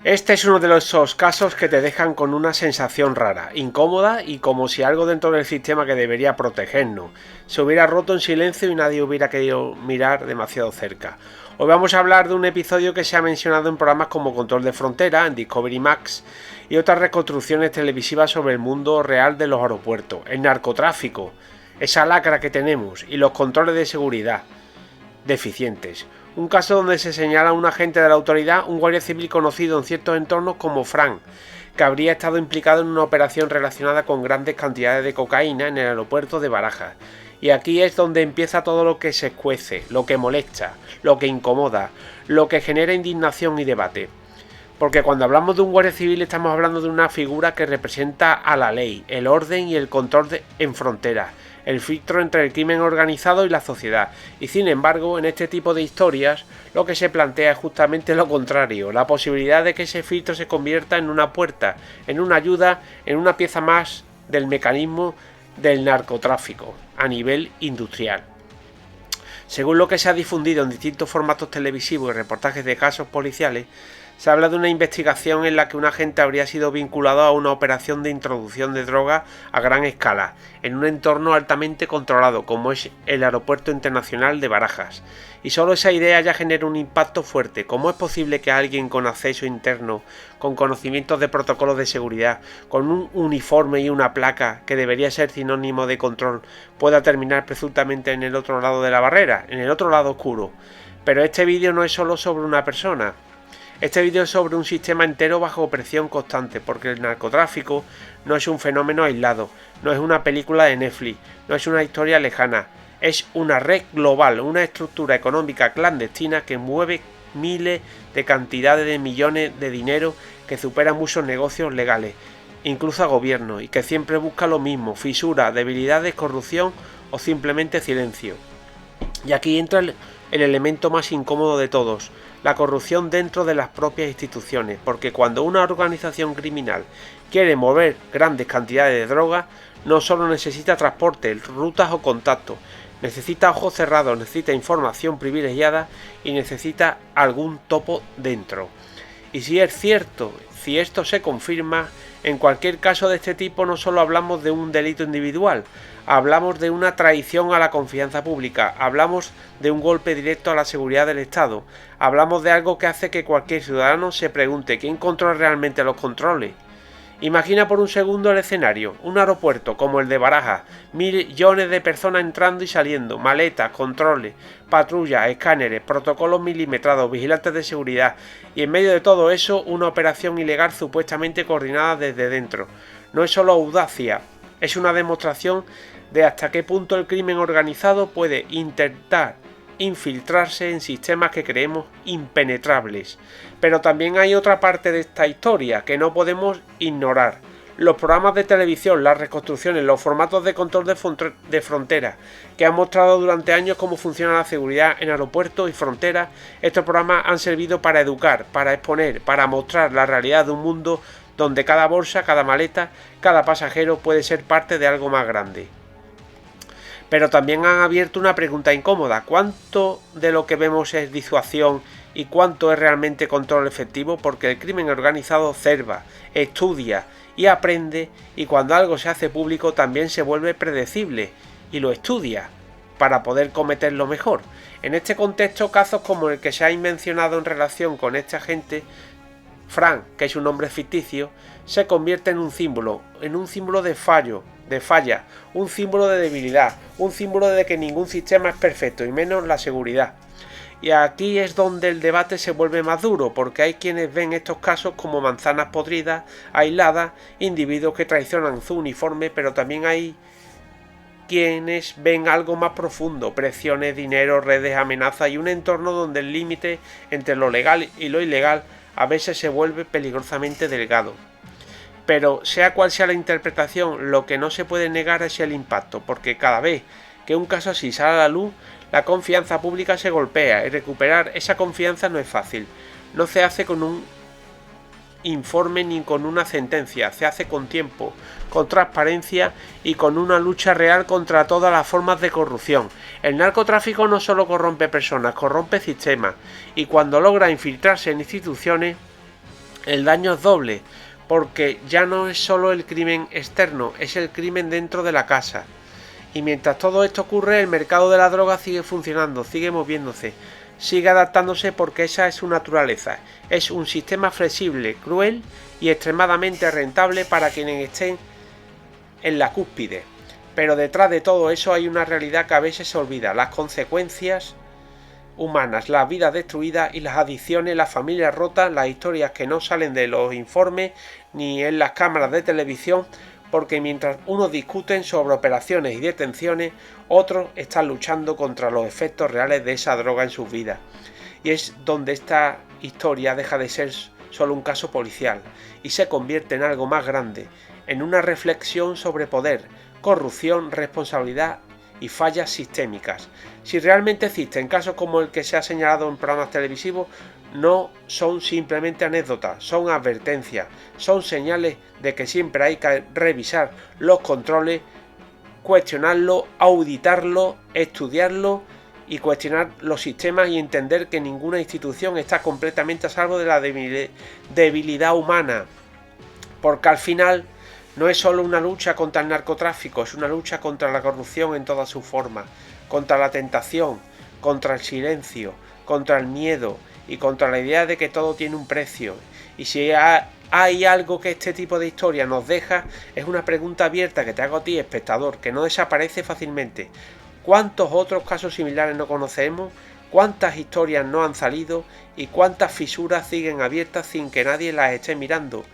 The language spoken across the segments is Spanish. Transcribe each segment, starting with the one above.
Este es uno de esos casos que te dejan con una sensación rara, incómoda y como si algo dentro del sistema que debería protegernos se hubiera roto en silencio y nadie hubiera querido mirar demasiado cerca. Hoy vamos a hablar de un episodio que se ha mencionado en programas como Control de Frontera, en Discovery Max y otras reconstrucciones televisivas sobre el mundo real de los aeropuertos, el narcotráfico, esa lacra que tenemos y los controles de seguridad deficientes. Un caso donde se señala a un agente de la autoridad, un guardia civil conocido en ciertos entornos como Frank, que habría estado implicado en una operación relacionada con grandes cantidades de cocaína en el aeropuerto de Barajas. Y aquí es donde empieza todo lo que se escuece, lo que molesta, lo que incomoda, lo que genera indignación y debate. Porque cuando hablamos de un guardia civil estamos hablando de una figura que representa a la ley, el orden y el control en fronteras, el filtro entre el crimen organizado y la sociedad. Y sin embargo, en este tipo de historias, lo que se plantea es justamente lo contrario, la posibilidad de que ese filtro se convierta en una puerta, en una ayuda, en una pieza más del mecanismo del narcotráfico a nivel industrial. Según lo que se ha difundido en distintos formatos televisivos y reportajes de casos policiales, se habla de una investigación en la que un agente habría sido vinculado a una operación de introducción de droga a gran escala, en un entorno altamente controlado como es el Aeropuerto Internacional de Barajas. Y solo esa idea ya genera un impacto fuerte. ¿Cómo es posible que alguien con acceso interno, con conocimientos de protocolos de seguridad, con un uniforme y una placa que debería ser sinónimo de control, pueda terminar presuntamente en el otro lado de la barrera, en el otro lado oscuro? Pero este vídeo no es solo sobre una persona. Este vídeo es sobre un sistema entero bajo presión constante, porque el narcotráfico no es un fenómeno aislado, no es una película de Netflix, no es una historia lejana, es una red global, una estructura económica clandestina que mueve miles de cantidades de millones de dinero que supera muchos negocios legales, incluso a gobiernos, y que siempre busca lo mismo: fisura, debilidades, corrupción o simplemente silencio. Y aquí entra el elemento más incómodo de todos: la corrupción dentro de las propias instituciones, porque cuando una organización criminal quiere mover grandes cantidades de droga, no solo necesita transporte, rutas o contactos, necesita ojos cerrados, necesita información privilegiada y necesita algún topo dentro. Y si es cierto, si esto se confirma, en cualquier caso de este tipo no solo hablamos de un delito individual, hablamos de una traición a la confianza pública, hablamos de un golpe directo a la seguridad del Estado, hablamos de algo que hace que cualquier ciudadano se pregunte ¿quién controla realmente los controles? Imagina por un segundo el escenario: un aeropuerto como el de Barajas, millones de personas entrando y saliendo, maletas, controles, patrullas, escáneres, protocolos milimetrados, vigilantes de seguridad, y en medio de todo eso una operación ilegal supuestamente coordinada desde dentro. No es solo audacia, es una demostración de hasta qué punto el crimen organizado puede intentar infiltrarse en sistemas que creemos impenetrables. Pero también hay otra parte de esta historia que no podemos ignorar: los programas de televisión, las reconstrucciones, los formatos de control de fronteras que han mostrado durante años cómo funciona la seguridad en aeropuertos y fronteras. Estos programas han servido para educar, para exponer, para mostrar la realidad de un mundo donde cada bolsa, cada maleta, cada pasajero puede ser parte de algo más grande. Pero también han abierto una pregunta incómoda: ¿cuánto de lo que vemos es disuasión y cuánto es realmente control efectivo? Porque el crimen organizado observa, estudia y aprende, y cuando algo se hace público también se vuelve predecible y lo estudia para poder cometerlo mejor. En este contexto, casos como el que se ha mencionado en relación con este agente Frank, que es un nombre ficticio, se convierte en un símbolo de falla, un símbolo de debilidad, un símbolo de que ningún sistema es perfecto, y menos la seguridad. Y aquí es donde el debate se vuelve más duro, porque hay quienes ven estos casos como manzanas podridas, aisladas, individuos que traicionan su uniforme, pero también hay quienes ven algo más profundo: presiones, dinero, redes, amenazas y un entorno donde el límite entre lo legal y lo ilegal a veces se vuelve peligrosamente delgado. Pero sea cual sea la interpretación, lo que no se puede negar es el impacto, porque cada vez que un caso así sale a la luz, la confianza pública se golpea, y recuperar esa confianza no es fácil. No se hace con un informe ni con una sentencia, se hace con tiempo, con transparencia y con una lucha real contra todas las formas de corrupción. El narcotráfico no solo corrompe personas, corrompe sistemas, y cuando logra infiltrarse en instituciones, El daño es doble, porque ya no es solo el crimen externo, es el crimen dentro de la casa. Y mientras todo esto ocurre, el mercado de la droga sigue funcionando, sigue moviéndose, sigue adaptándose porque esa es su naturaleza. Es un sistema flexible, cruel y extremadamente rentable para quienes estén en la cúspide. Pero detrás de todo eso hay una realidad que a veces se olvida: las consecuencias humanas, las vidas destruidas y las adicciones, las familias rotas, las historias que no salen de los informes ni en las cámaras de televisión, porque mientras unos discuten sobre operaciones y detenciones, otros están luchando contra los efectos reales de esa droga en sus vidas. Y es donde esta historia deja de ser solo un caso policial y se convierte en algo más grande, en una reflexión sobre poder, corrupción, responsabilidad y fallas sistémicas. Si realmente existen casos como el que se ha señalado en programas televisivos, no son simplemente anécdotas, son advertencias, son señales de que siempre hay que revisar los controles, cuestionarlo, auditarlo, estudiarlo y cuestionar los sistemas y entender que ninguna institución está completamente a salvo de la debilidad humana, porque al final no es solo una lucha contra el narcotráfico, es una lucha contra la corrupción en todas sus formas, contra la tentación, contra el silencio, contra el miedo y contra la idea de que todo tiene un precio. Y si hay algo que este tipo de historia nos deja, es una pregunta abierta que te hago a ti, espectador, que no desaparece fácilmente. ¿Cuántos otros casos similares no conocemos? ¿Cuántas historias no han salido? ¿Y cuántas fisuras siguen abiertas sin que nadie las esté mirando?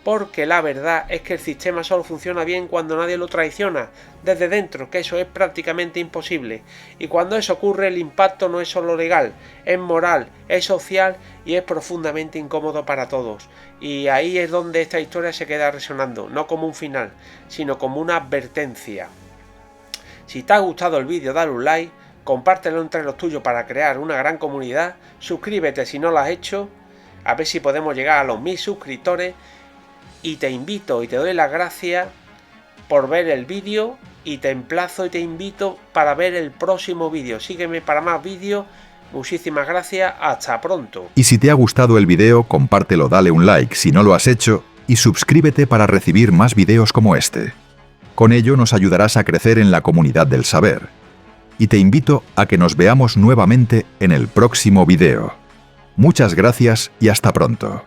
Porque la verdad es que el sistema solo funciona bien cuando nadie lo traiciona desde dentro, que eso es prácticamente imposible. Y cuando eso ocurre, el impacto no es solo legal, es moral, es social y es profundamente incómodo para todos. Y ahí es donde esta historia se queda resonando, no como un final, sino como una advertencia. Si te ha gustado el vídeo, dale un like, compártelo entre los tuyos para crear una gran comunidad, suscríbete si no lo has hecho, a ver si podemos llegar a los 1000 suscriptores. Y te invito y te doy las gracias por ver el vídeo y te emplazo y te invito para ver el próximo vídeo. Sígueme para más vídeos. Muchísimas gracias. Hasta pronto. Y si te ha gustado el vídeo, compártelo, dale un like si no lo has hecho y suscríbete para recibir más vídeos como este. Con ello nos ayudarás a crecer en la comunidad del saber. Y te invito a que nos veamos nuevamente en el próximo vídeo. Muchas gracias y hasta pronto.